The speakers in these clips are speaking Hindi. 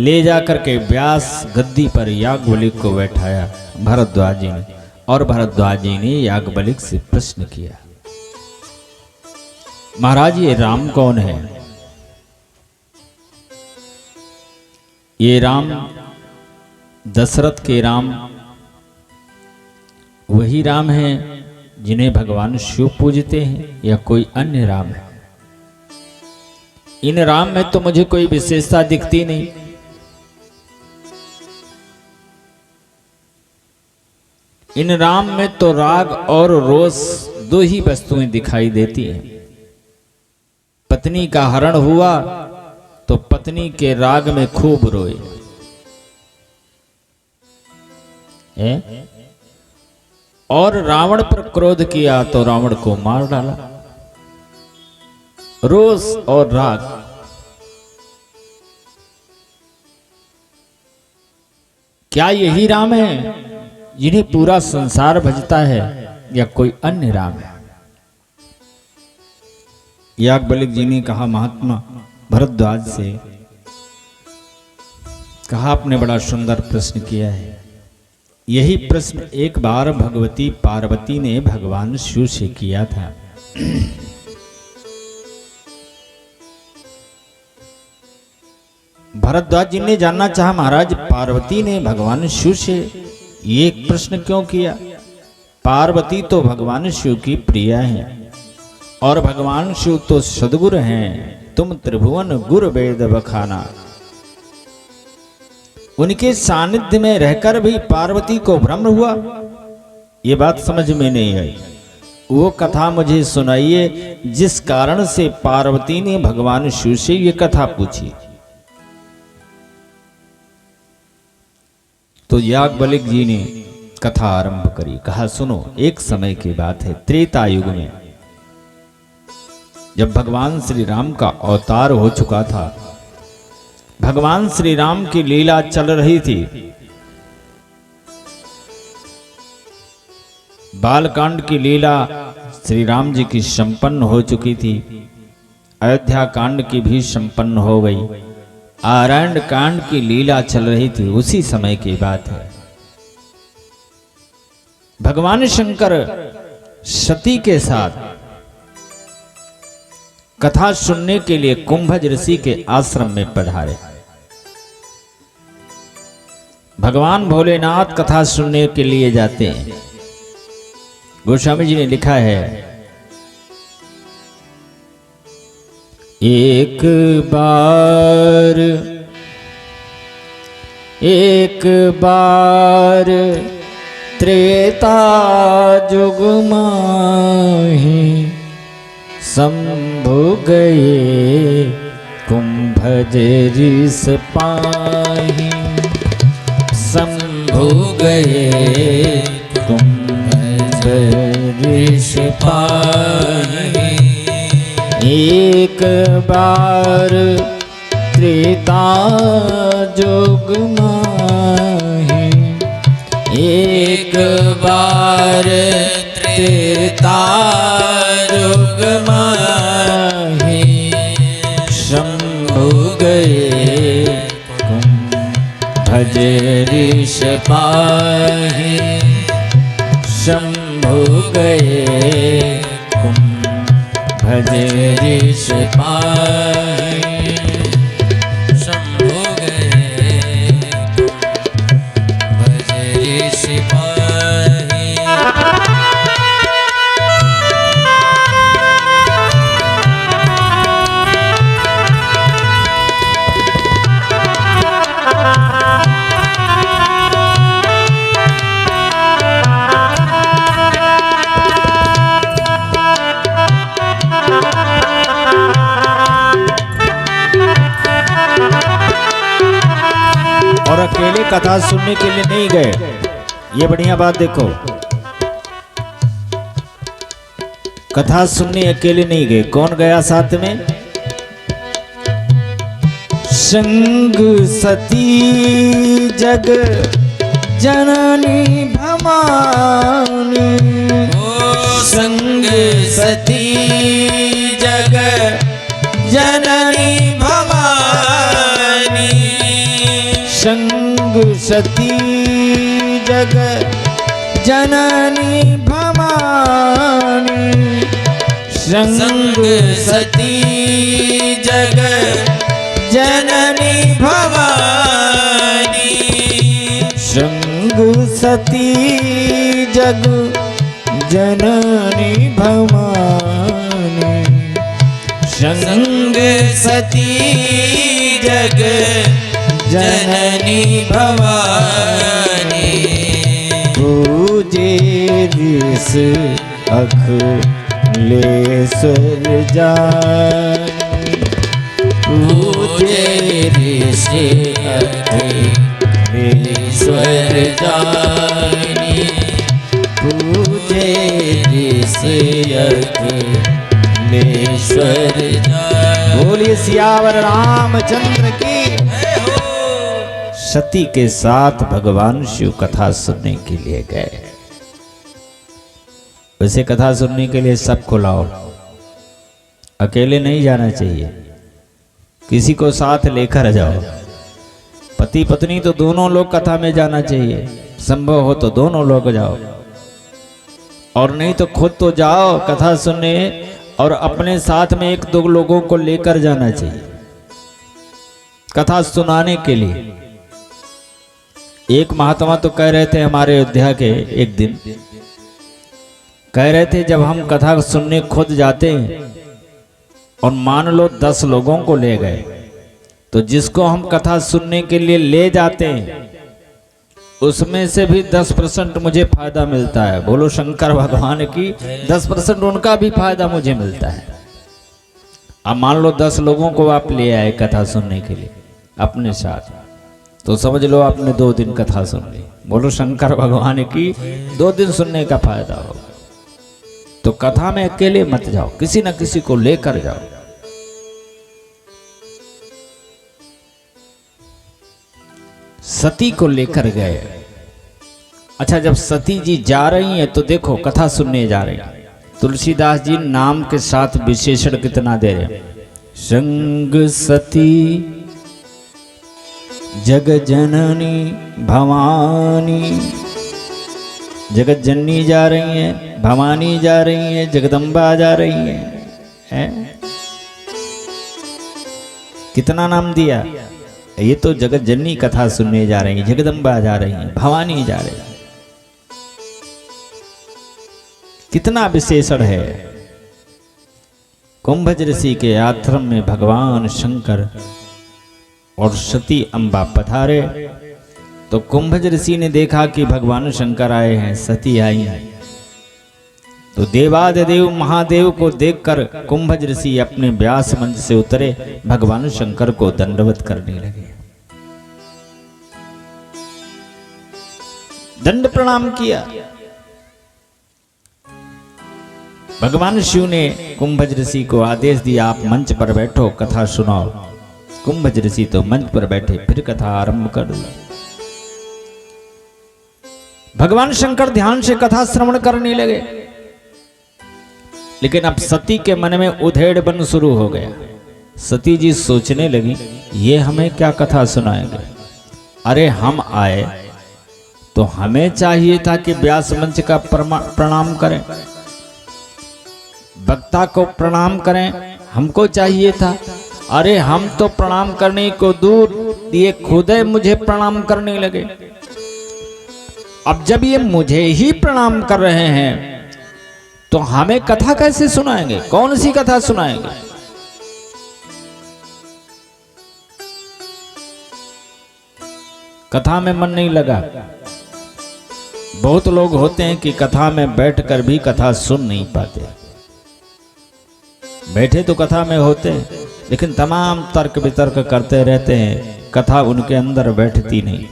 ले जाकर के व्यास गद्दी पर याज्ञवल्क्य को बैठाया भरद्वाज जी ने, और भरद्वाज जी ने याज्ञवल्क्य से प्रश्न किया, महाराज ये राम कौन है? ये राम दशरथ के राम वही राम हैं जिन्हें भगवान शिव पूजते हैं या कोई अन्य राम है? इन राम में तो मुझे कोई विशेषता दिखती नहीं। इन राम में तो राग और रोष दो ही वस्तुएं दिखाई देती हैं। पत्नी का हरण हुआ तो पत्नी के राग में खूब रोए, और रावण पर क्रोध किया तो रावण को मार डाला। रोष और राग, क्या यही राम है जिन्हें पूरा संसार भजता है या कोई अन्य राम है? याज्ञवल्क्य जी ने कहा, महात्मा भरद्वाज से कहा, आपने बड़ा सुंदर प्रश्न किया है। यही प्रश्न एक बार भगवती पार्वती ने भगवान शिव से किया था। भरद्वाज जी ने जानना चाहा, महाराज पार्वती ने भगवान शिव से ये प्रश्न क्यों किया? पार्वती तो भगवान शिव की प्रिया है और भगवान शिव तो सद्गुरु हैं। तुम त्रिभुवन गुरु वेद बखाना। उनके सानिध्य में रहकर भी पार्वती को भ्रम हुआ, ये बात समझ में नहीं आई। वो कथा मुझे सुनाइए जिस कारण से पार्वती ने भगवान शिव से ये कथा पूछी। तो याज्ञवल्क्य जी ने कथा आरंभ करी। कहा, सुनो, एक समय की बात है, त्रेता युग में जब भगवान श्री राम का अवतार हो चुका था, भगवान श्री राम की लीला चल रही थी। बालकांड की लीला श्री राम जी की संपन्न हो चुकी थी, अयोध्या कांड की भी संपन्न हो गई, आरण्य कांड की लीला चल रही थी। उसी समय की बात है, भगवान शंकर सती के साथ कथा सुनने के लिए कुंभज ऋषि के आश्रम में पधारे। भगवान भोलेनाथ कथा सुनने के लिए जाते हैं। गोस्वामी जी ने लिखा है, एक बार त्रेता जुग माहि शंभु गए कुंभज ऋष पाहि। शंभु गए कुंभज ऋष पाहि। एक बार त्रेता जुग माहि। एक बार त्रेता जुग माहि। शंभु गए कुंभज ऋष पाहि। शंभु गए कुंभज ऋष पाहि। शंभु गए कुंभज ऋष पाहि। और अकेले कथा सुनने के लिए नहीं गए, ये बढ़िया बात देखो। कथा सुनने अकेले नहीं गए, कौन गया साथ में? संग सती जग जननी भवानी। संग सती जग जननी भवानी। सती जग जननी भवानी, संग सती जग जननी भवानी, संग सती जग जननी भवानी, संग सती जग जननी भवानी। पूजे ऋष अखिलेश्वर जानी, पूजे ऋष अखिलेश्वर जानी, पूजे ऋष अखिलेश्वर जानी। बोलिए सियावर रामचंद्र की। सती के साथ भगवान शिव कथा सुनने के लिए गए। वैसे कथा सुनने के लिए सबको लाओ, अकेले नहीं जाना चाहिए, किसी को साथ लेकर जाओ। पति पत्नी तो दोनों लोग कथा में जाना चाहिए, संभव हो तो दोनों लोग जाओ, और नहीं तो खुद तो जाओ कथा सुनने, और अपने साथ में एक दो लोगों को लेकर जाना चाहिए कथा सुनाने के लिए। एक महात्मा तो कह रहे थे हमारे अयोध्या के, एक दिन कह रहे थे जब हम कथा सुनने खुद जाते हैं और मान लो 10 लोगों को ले गए, तो जिसको हम कथा सुनने के लिए ले जाते हैं उसमें से भी 10% मुझे फायदा मिलता है। बोलो शंकर भगवान की। 10% उनका भी फायदा मुझे मिलता है। अब मान लो 10 लोगों को आप ले आए कथा सुनने के लिए अपने साथ, तो समझ लो आपने 2 दिन कथा सुन ली। बोलो शंकर भगवान की। 2 दिन सुनने का फायदा हो। तो कथा में अकेले मत जाओ, किसी न किसी को लेकर जाओ। सती को लेकर गए। अच्छा, जब सती जी जा रही हैं तो देखो कथा सुनने जा रही हैं, तुलसीदास जी नाम के साथ विशेषण कितना दे रहे हैं। संग सती जग जननी भवानी, जगत जननी जा रही हैं, भवानी जा रही हैं, जगदम्बा जा रही हैं। कितना नाम दिया। ये तो जगत जननी कथा सुनने जा रही हैं, जगदम्बा जा रही हैं, भवानी जा रही हैं। कितना विशेषण है। कुंभज ऋषि के आश्रम में भगवान शंकर और सती अम्बा पधारे, तो कुंभज ऋषि ने देखा कि भगवान शंकर आए हैं, सती आई हैं। तो देवादिदेव महादेव को देखकर कुंभज ऋषि अपने व्यास मंच से उतरे, भगवान शंकर को दंडवत करने लगे, दंड प्रणाम किया। भगवान शिव ने कुंभज ऋषि को आदेश दिया, आप मंच पर बैठो, कथा सुनाओ। कुंभज ऋषि तो मंच पर बैठे, फिर कथा आरंभ कर दी। भगवान शंकर ध्यान से कथा श्रवण करने लगे, लेकिन अब सती के मन में उधेड़पन शुरू हो गया। सती जी सोचने लगी, ये हमें क्या कथा सुनाएंगे। अरे हम आए तो हमें चाहिए था कि व्यास मंच का प्रणाम करें, वक्ता को प्रणाम करें, हमको चाहिए था। अरे हम तो प्रणाम करने को दूर, ये खुद मुझे प्रणाम करने लगे। अब जब ये मुझे ही प्रणाम कर रहे हैं तो हमें कथा कैसे सुनाएंगे, कौन सी कथा सुनाएंगे। कथा में मन नहीं लगा। बहुत लोग होते हैं कि कथा में बैठकर भी कथा सुन नहीं पाते। बैठे तो कथा में होते हैं, लेकिन तमाम तर्क वितर्क करते रहते हैं, कथा उनके अंदर बैठती नहीं।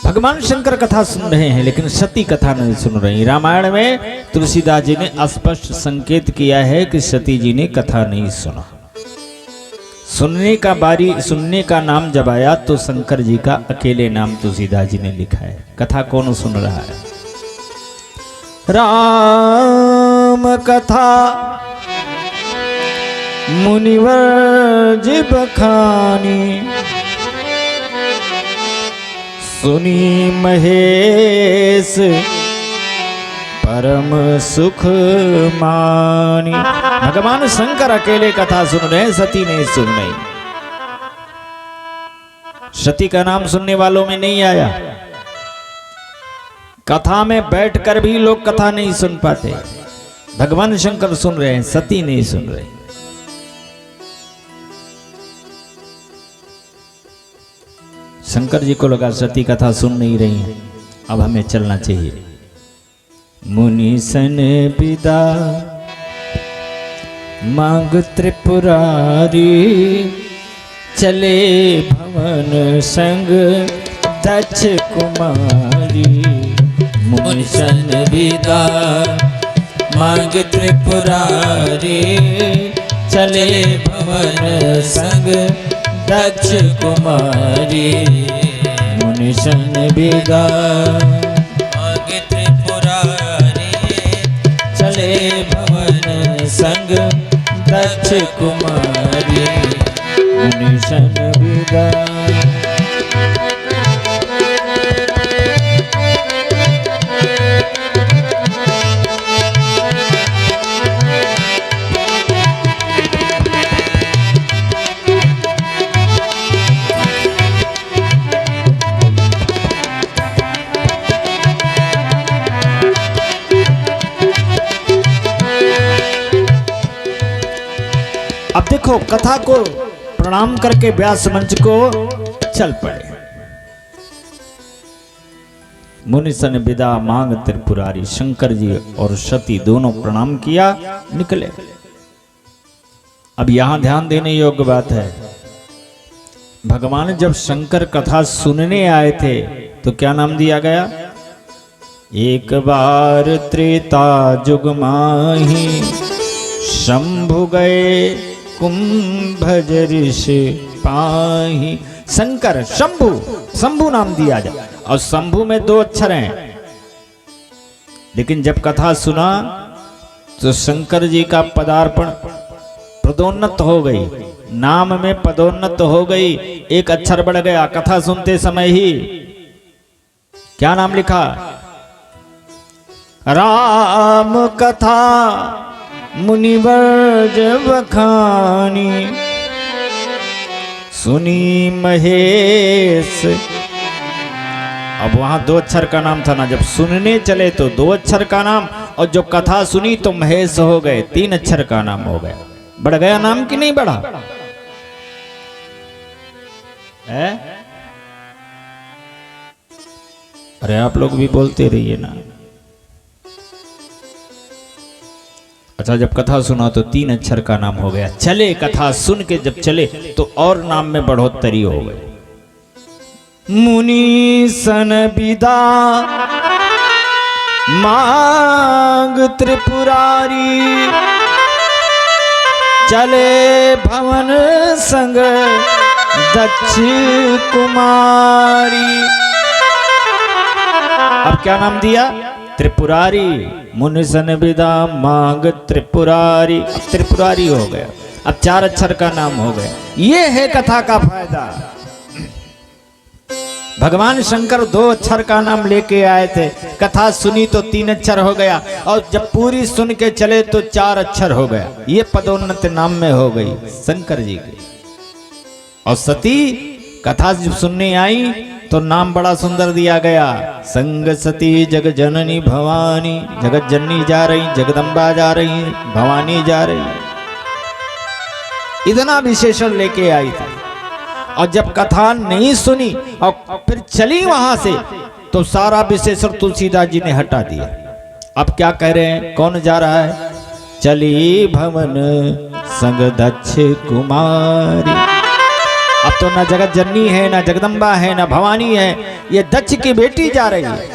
भगवान शंकर कथा सुन रहे हैं, लेकिन सती कथा नहीं सुन रही। रामायण में तुलसीदास जी ने स्पष्ट संकेत किया है कि सती जी ने कथा नहीं सुना। सुनने का नाम जब आया तो शंकर जी का अकेले नाम तुलसीदास जी ने लिखा है। कथा कौन सुन रहा है? राम कथा मुनिवर जी बखानी, सुनी महेश परम सुख मानी। भगवान शंकर अकेले कथा सुन रहे हैं, सती नहीं सुन रही। सती का नाम सुनने वालों में नहीं आया। कथा में बैठकर भी लोग कथा नहीं सुन पाते। भगवान शंकर सुन रहे हैं, सती नहीं सुन रही। शंकर जी को लगा सती कथा सुन नहीं रही है, अब हमें चलना चाहिए। मुनि सन विदा मांग त्रिपुरारी, चले भवन संग दक्ष कुमारी। मुनि सन विदा मांग त्रिपुरारी, चले भवन संग दक्ष कुमारी। मुनि सन विदा मांग त्रिपुरारी, चले भवन संग दक्ष कुमारी। मुनि सन विदा अब देखो, कथा को प्रणाम करके व्यास मंच को चल पड़े। मुनि सन विदा मांग त्रिपुरारी, शंकर जी और सती दोनों प्रणाम किया, निकले। अब यहां ध्यान देने योग्य बात है, भगवान जब शंकर कथा सुनने आए थे तो क्या नाम दिया गया? एक बार त्रेता जुग माही, शंभु गए कुंभज ऋषि पाही। शंकर शंभु, शंभु नाम दिया जाए। और शंभु में 2 अक्षर हैं, लेकिन जब कथा सुना तो शंकर जी का पदार्पण पदोन्नत हो गई, नाम में पदोन्नत हो गई, एक अक्षर बढ़ गया। कथा सुनते समय ही क्या नाम लिखा? राम कथा मुनिवर जब बखानी, सुनी महेश। अब वहां 2 अक्षर का नाम था ना, जब सुनने चले तो 2 अक्षर का नाम, और जो कथा सुनी तो महेश हो गए, 3 अक्षर का नाम हो गया। बढ़ गया नाम कि नहीं बढ़ा? है? अरे आप लोग भी बोलते रहिए ना। अच्छा, जब कथा सुना तो 3 अक्षर का नाम हो गया। चले, कथा सुन के जब चले तो और नाम में बढ़ोतरी हो गई। मुनि सन विदा मांग त्रिपुरारी, चले भवन संग दक्ष कुमारी। अब क्या नाम दिया? त्रिपुरारी। मुनि सन विदा मांग त्रिपुरारी, त्रिपुरारी हो गया। अब 4 अक्षर का नाम हो गया। ये है कथा का फायदा। भगवान शंकर 2 अक्षर का नाम लेके आए थे, कथा सुनी तो 3 अक्षर हो गया, और जब पूरी सुन के चले तो 4 अक्षर हो गया। ये पदोन्नति नाम में हो गई शंकर जी की। और सती कथा जब सुनने आई तो नाम बड़ा सुंदर दिया गया। संग सती जग जननी भवानी, जगत जननी जा रही, जगदम्बा जा रही, भवानी जा रही, इतना विशेषण लेके आई थी। और जब कथा नहीं सुनी और फिर चली वहां से तो सारा विशेषण तुलसीदास जी ने हटा दिया। अब क्या कह रहे हैं? कौन जा रहा है? चली भवन संग दक्ष कुमारी। अब तो ना जगत जननी है, ना जगदम्बा है, ना भवानी है, ये दक्ष की बेटी जा रही है।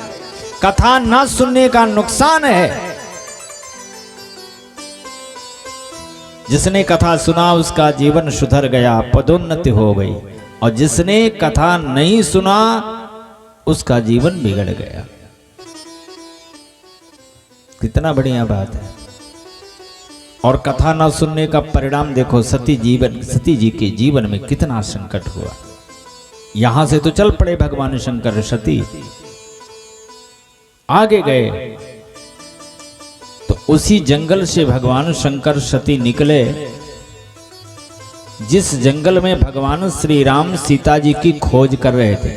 कथा ना सुनने का नुकसान है। जिसने कथा सुना उसका जीवन सुधर गया, पदोन्नति हो गई, और जिसने कथा नहीं सुना उसका जीवन बिगड़ गया। कितना बढ़िया बात है। और कथा न सुनने का परिणाम देखो, सती जी के जीवन में कितना संकट हुआ। यहां से तो चल पड़े भगवान शंकर, सती आगे गए तो उसी जंगल से भगवान शंकर सती निकले, जिस जंगल में भगवान श्री राम सीता जी की खोज कर रहे थे।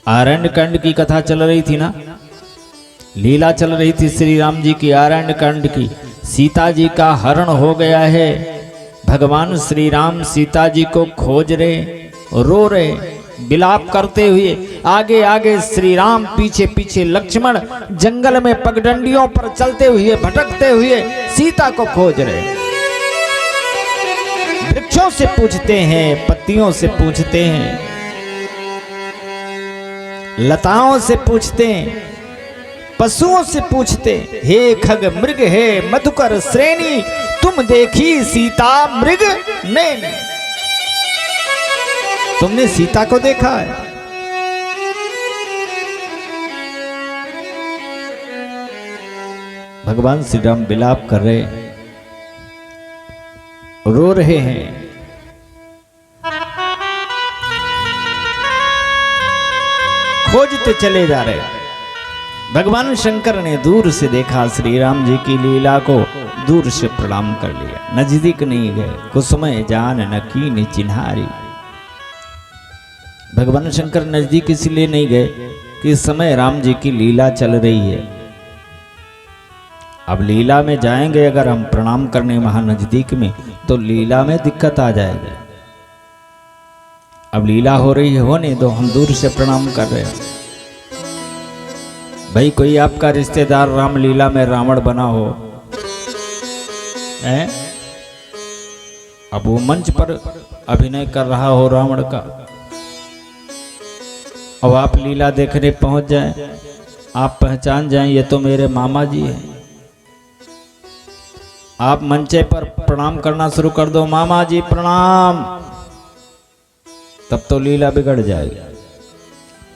आरण्य कांड की कथा चल रही थी ना, लीला चल रही थी श्री राम जी की आरण्य कांड की। सीता जी का हरण हो गया है, भगवान श्री राम सीता जी को खोज रहे, रो रहे, विलाप करते हुए। आगे आगे श्री राम, पीछे पीछे लक्ष्मण, जंगल में पगडंडियों पर चलते हुए, भटकते हुए सीता को खोज रहे। वृक्षों से पूछते हैं, पत्तियों से पूछते हैं, लताओं से पूछते हैं, पशुओं से पूछते, हे खग मृग हे मधुकर श्रेणी, तुम देखी सीता मृग नैनी। तुमने सीता को देखा है? भगवान श्री राम विलाप कर रहे, रो रहे हैं। खोजते चले जा रहे। भगवान शंकर ने दूर से देखा श्री राम जी की लीला को, दूर से प्रणाम कर लिया, नजदीक नहीं गए। कुसुमय जान न कीन चिन्हारी। भगवान शंकर नजदीक इसलिए नहीं गए कि इस समय राम जी की लीला चल रही है। अब लीला में जाएंगे अगर हम प्रणाम करने वहां नजदीक में, तो लीला में दिक्कत आ जाएगी। अब लीला हो रही है, होने दो, हम दूर से प्रणाम कर रहे हैं। भाई कोई आपका रिश्तेदार रामलीला में रावण बना हो, है? अब वो मंच पर अभिनय कर रहा हो रावण का, अब आप लीला देखने पहुंच जाएं, आप पहचान जाएं ये तो मेरे मामा जी हैं। आप मंचे पर प्रणाम करना शुरू कर दो, मामा जी प्रणाम, तब तो लीला बिगड़ जाएगी।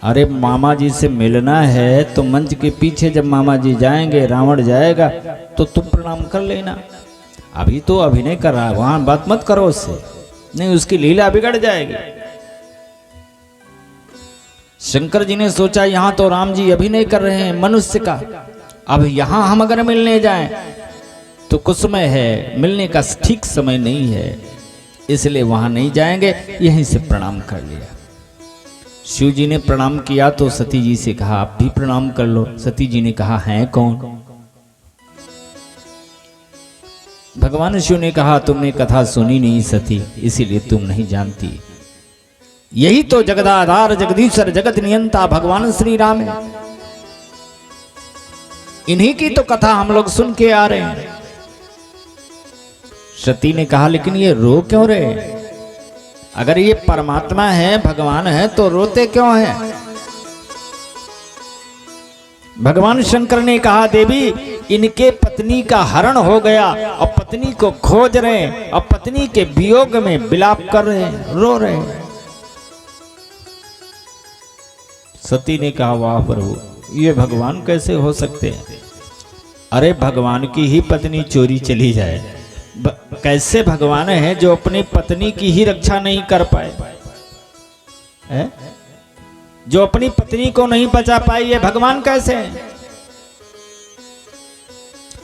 अरे मामा जी से मिलना है तो मंच के पीछे जब मामा जी जाएंगे, रावण जाएगा, तो तुम प्रणाम कर लेना। अभी तो अभिनय कर रहा है, वहां बात मत करो उससे, नहीं उसकी लीला बिगड़ जाएगी। शंकर जी ने सोचा यहां तो राम जी अभिनय कर रहे हैं मनुष्य का, अब यहां हम अगर मिलने जाएं तो कुसमय है, मिलने का ठीक समय नहीं है, इसलिए वहां नहीं जाएंगे, यहीं से प्रणाम कर लिया। शिव जी ने प्रणाम किया तो सती जी से कहा आप भी प्रणाम कर लो। सती जी ने कहा हैं कौन? भगवान शिव ने कहा तुमने कथा सुनी नहीं सती, इसीलिए तुम नहीं जानती। यही तो जगदाधार जगदीश्वर जगत नियंता भगवान श्री राम है। इन्हीं की तो कथा हम लोग सुन के आ रहे हैं। सती ने कहा लेकिन ये रो क्यों रहे? अगर ये परमात्मा है, भगवान है, तो रोते क्यों हैं? भगवान शंकर ने कहा देवी इनके पत्नी का हरण हो गया और पत्नी को खोज रहे हैं और पत्नी के वियोग में विलाप कर रहे हैं, रो रहे हैं। सती ने कहा वाह प्रभु, ये भगवान कैसे हो सकते हैं? अरे भगवान की ही पत्नी चोरी चली जाए, कैसे भगवान है जो अपनी पत्नी की ही रक्षा नहीं कर पाए, है? जो अपनी पत्नी को नहीं बचा पाई, ये भगवान कैसे है?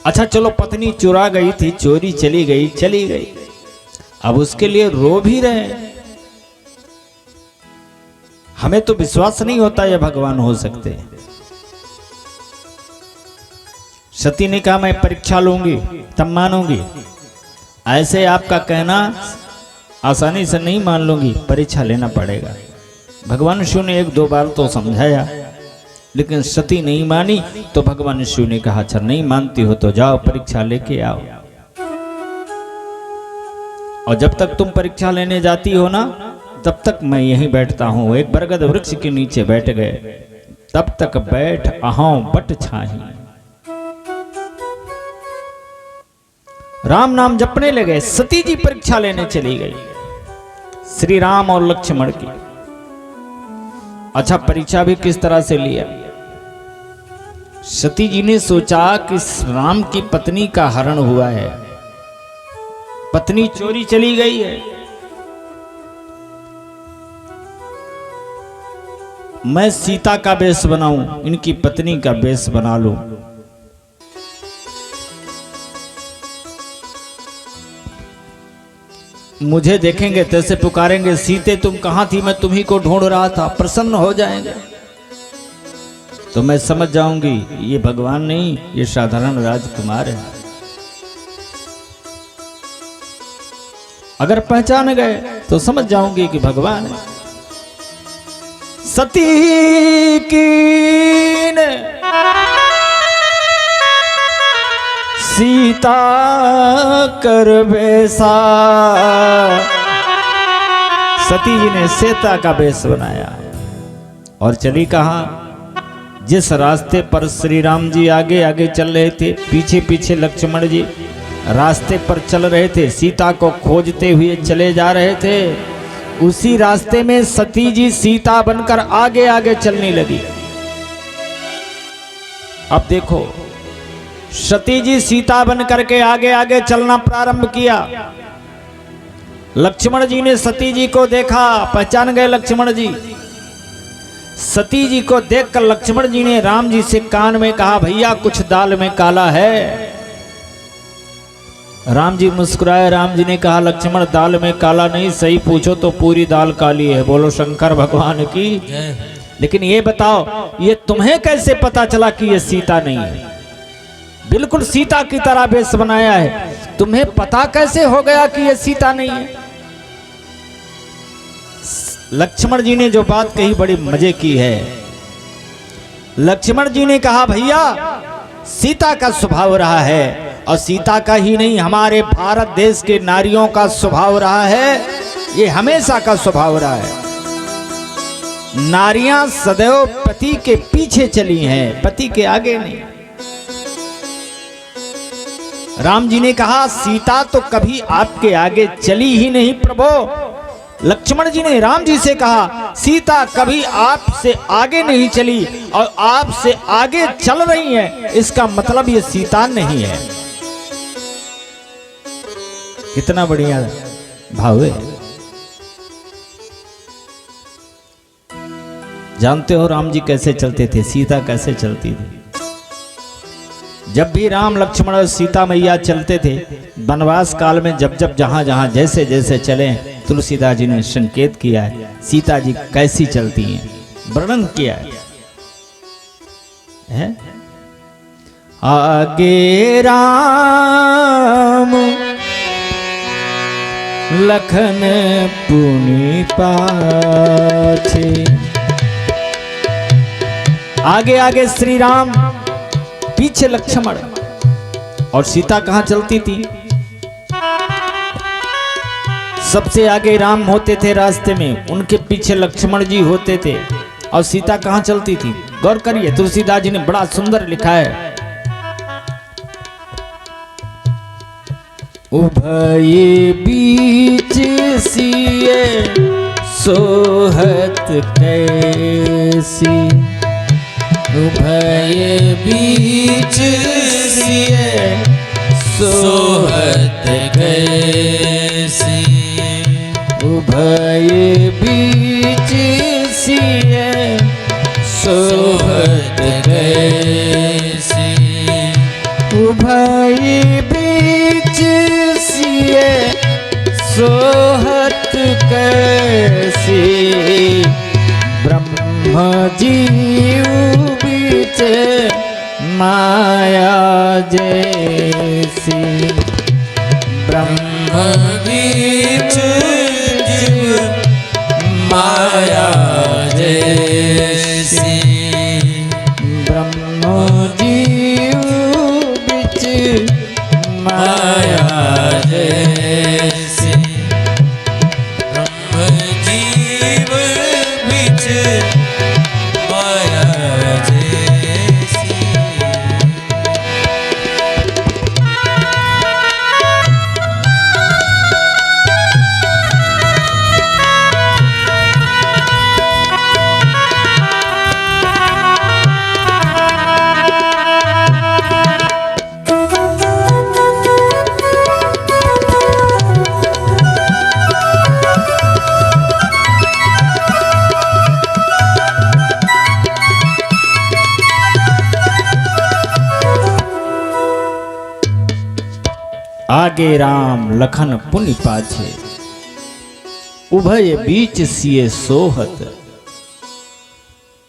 अच्छा चलो पत्नी चुरा गई थी, चोरी चली गई, अब उसके लिए रो भी रहे। हमें तो विश्वास नहीं होता ये भगवान हो सकते हैं। सती ने कहा मैं परीक्षा लूंगी तब मानूंगी, ऐसे आपका कहना आसानी से नहीं मान लूंगी, परीक्षा लेना पड़ेगा। भगवान शिव ने 1-2 बार तो समझाया, लेकिन सती नहीं मानी। तो भगवान शिव ने कहा अच्छा नहीं मानती हो तो जाओ परीक्षा लेके आओ, और जब तक तुम परीक्षा लेने जाती हो ना, तब तक मैं यहीं बैठता हूं। एक बरगद वृक्ष के नीचे बैठ गए, तब तक बैठ अहों बट छाही। राम नाम जपने लगे। सती जी परीक्षा लेने चली गई, श्री राम और लक्ष्मण की। अच्छा परीक्षा भी किस तरह से लिया? सती जी ने सोचा कि राम की पत्नी का हरण हुआ है, पत्नी चोरी चली गई है, मैं सीता का वेश बनाऊं, इनकी पत्नी का वेश बना लूं। मुझे देखेंगे तैसे पुकारेंगे, सीते तुम कहां थी, मैं तुम्ही को ढूंढ रहा था, प्रसन्न हो जाएंगे। तो मैं समझ जाऊंगी ये भगवान नहीं, ये साधारण राजकुमार है। अगर पहचान गए तो समझ जाऊंगी कि भगवान है। सती कीन सीता कर बेसा, सती जी ने सीता का वेश बनाया और चली कहां? जिस रास्ते पर श्री राम जी आगे आगे चल रहे थे, पीछे पीछे लक्ष्मण जी रास्ते पर चल रहे थे, सीता को खोजते हुए चले जा रहे थे, उसी रास्ते में सती जी सीता बनकर आगे आगे चलने लगी। अब देखो, सती जी सीता बनकर के आगे आगे चलना प्रारंभ किया। लक्ष्मण जी ने सती जी को देखा, पहचान गए लक्ष्मण जी। सती जी को देखकर लक्ष्मण जी ने राम जी से कान में कहा, भैया कुछ दाल में काला है। राम जी मुस्कुराए, राम जी ने कहा, लक्ष्मण दाल में काला नहीं, सही पूछो तो पूरी दाल काली है। बोलो शंकर भगवान की। लेकिन ये बताओ, ये तुम्हें कैसे पता चला कि ये सीता नहीं है? बिल्कुल सीता की तरह वेश बनाया है, तुम्हें पता कैसे हो गया कि ये सीता नहीं है? लक्ष्मण जी ने जो बात कही बड़ी मजे की है। लक्ष्मण जी ने कहा, भैया सीता का स्वभाव रहा है, और सीता का ही नहीं हमारे भारत देश के नारियों का स्वभाव रहा है, ये हमेशा का स्वभाव रहा है। नारियां सदैव पति के पीछे चली हैं, पति के आगे नहीं। राम जी ने कहा, सीता तो कभी आपके आगे चली ही नहीं प्रभु। लक्ष्मण जी ने राम जी से कहा, सीता कभी आपसे आगे नहीं चली और आपसे आगे चल रही है, इसका मतलब ये सीता नहीं है। कितना बढ़िया भाव है। जानते हो राम जी कैसे चलते थे, सीता कैसे चलती थी? जब भी राम लक्ष्मण और सीता मैया चलते थे वनवास काल में, जब जब जहां जहां जैसे जैसे चले, तुलसीदास जी ने संकेत किया है सीता जी कैसी चलती हैं, वर्णन किया है? आगे राम लखन पुनि पाछे, आगे आगे श्री राम, पीछे लक्ष्मण। और सीता कहां चलती थी? सबसे आगे राम होते थे रास्ते में, उनके पीछे लक्ष्मण जी होते थे। और सीता कहां चलती थी? गौर करिए, तुलसीदास जी ने बड़ा सुंदर लिखा है। उभये बीच सिए सोहत कैसी, उभये बीच सिए सोहत कैसी, उभये बीच सिए सोहत कैसी, उभये बीच सिए सोहत कैसी, ब्रह्म जीव बीच माया जैसी, ब्रह्म बीच माया जैसी, ब्रह्म जीव बीच माया जैसी, ब्रह्म जीव बीच माया जैसी। आगे राम लखन पुनि पाछे, उभय बीच सिए सोहत।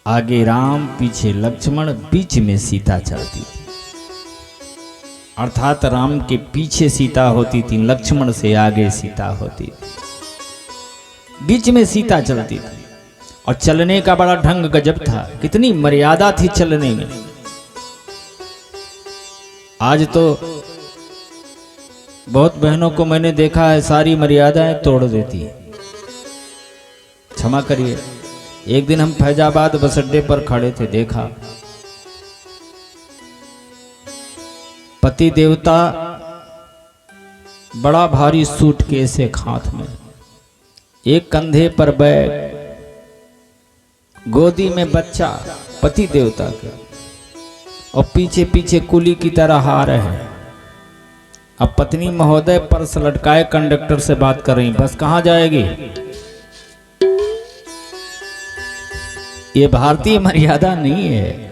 आगे राम पीछे लक्ष्मण, बीच में सीता चलती थी। अर्थात राम के पीछे सीता होती थी, लक्ष्मण से आगे सीता होती थी, बीच में सीता चलती थी। और चलने का बड़ा ढंग गजब था, कितनी मर्यादा थी चलने में। आज तो बहुत बहनों को मैंने देखा है सारी मर्यादाएं तोड़ देती है। क्षमा करिए, एक दिन हम फैजाबाद बस अड्डे पर खड़े थे, देखा पति देवता बड़ा भारी सूटकेस एक हाथ में, एक कंधे पर बैग, गोदी में बच्चा पति देवता के, और पीछे पीछे कुली की तरह आ रहे हैं। अब पत्नी महोदय पर्स लटकाए कंडक्टर से बात कर रही, बस कहां जाएगी। ये भारतीय मर्यादा नहीं है।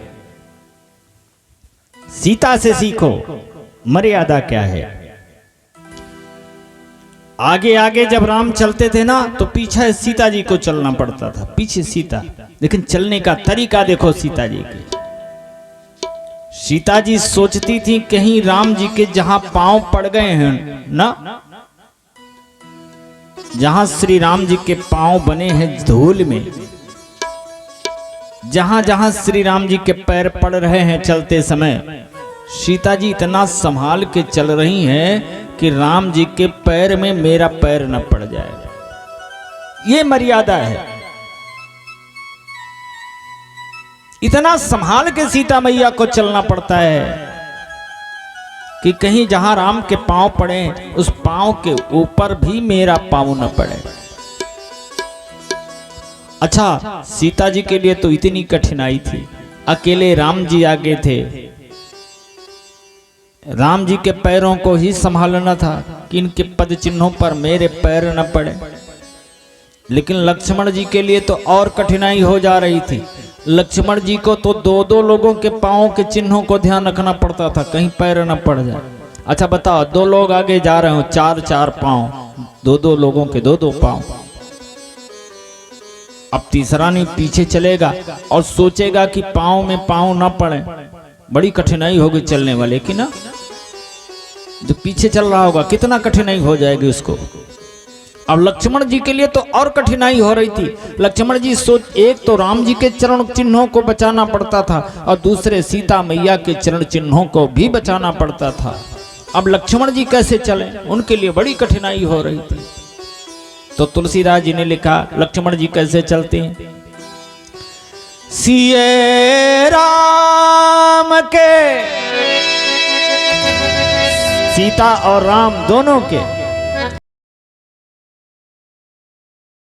सीता से सीखो मर्यादा क्या है। आगे आगे जब राम चलते थे ना, तो पीछे सीता जी को चलना पड़ता था, पीछे सीता। लेकिन चलने का तरीका देखो सीता जी की। सीता जी सोचती थी कहीं राम जी के जहां पांव पड़ गए हैं ना, जहां श्री राम जी के पांव बने हैं धूल में, जहां जहां श्री राम जी के पैर पड़ रहे हैं चलते समय, सीता जी इतना संभाल के चल रही हैं कि राम जी के पैर में मेरा पैर न पड़ जाए। ये मर्यादा है। इतना संभाल के सीता मैया को चलना पड़ता है कि कहीं जहां राम के पांव पड़े उस पांव के ऊपर भी मेरा पांव न पड़े। अच्छा, सीता जी के लिए तो इतनी कठिनाई थी। अकेले राम जी आगे थे, राम जी के पैरों को ही संभालना था कि इनके पद चिन्हों पर मेरे पैर न पड़े। लेकिन लक्ष्मण जी के लिए तो और कठिनाई हो जा रही थी। लक्ष्मण जी को तो दो दो लोगों के पांवों के चिन्हों को ध्यान रखना पड़ता था, कहीं पैर न पड़ जाए। अच्छा बताओ, दो लोग आगे जा रहे हो, चार चार पांव, दो दो लोगों के दो दो पांव। अब तीसरा नहीं पीछे चलेगा और सोचेगा कि पांव में पांव ना पड़े, बड़ी कठिनाई होगी चलने वाले की ना। जो पीछे चल रहा होगा कितना कठिनाई हो जाएगी उसको। अब लक्ष्मण जी के लिए तो और कठिनाई हो रही थी। लक्ष्मण जी सोच, एक तो राम जी के चरण चिन्हों को बचाना पड़ता था और दूसरे सीता मैया के चरण चिन्हों को भी बचाना पड़ता था। अब लक्ष्मण जी कैसे चले, उनके लिए बड़ी कठिनाई हो रही थी। तो तुलसीदास जी ने लिखा लक्ष्मण जी कैसे चलते हैं। सिए राम के, सीता और राम दोनों के